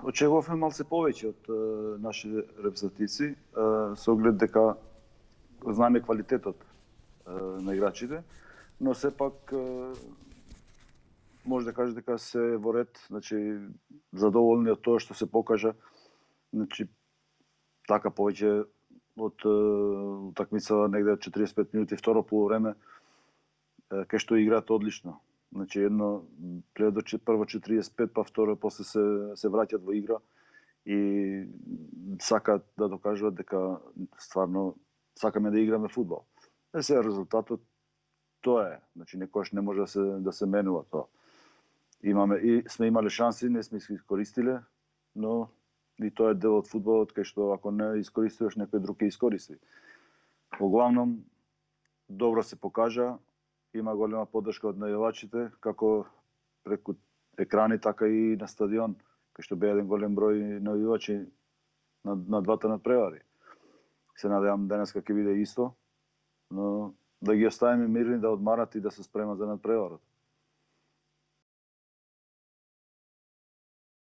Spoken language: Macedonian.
очекувавме малце повеќе од нашите репрезентативци, со оглед дека знаеме квалитетот на играчите, но сепак може да кажа дека се во ред, значи задоволни од тоа што се покажа, значи така повеќе од утакмица негде 45 минути второ полувреме кај што играат одлично. Значи едно прво 45 па второ после се враќаат во игра и сакаат да докажуваат дека стварно сакаме да играме фудбал. Сега резултатот тоа е, значи некојаш не може да се менува тоа. Сме имале шанси, не сме ги искористиле, но и тоа е дел од фудбалот кај што ако не искористуваш, некој друг ќе искористи. Поглавном добро се покажа, има голема поддршка од навивачите, како преку екрани, така и на стадион, кај што беа еден голем број навивачи на двата надпревари. Се надевам денеска ќе биде исто, но да ги оставиме мирни да одмарат и да се спремат за надпреварот.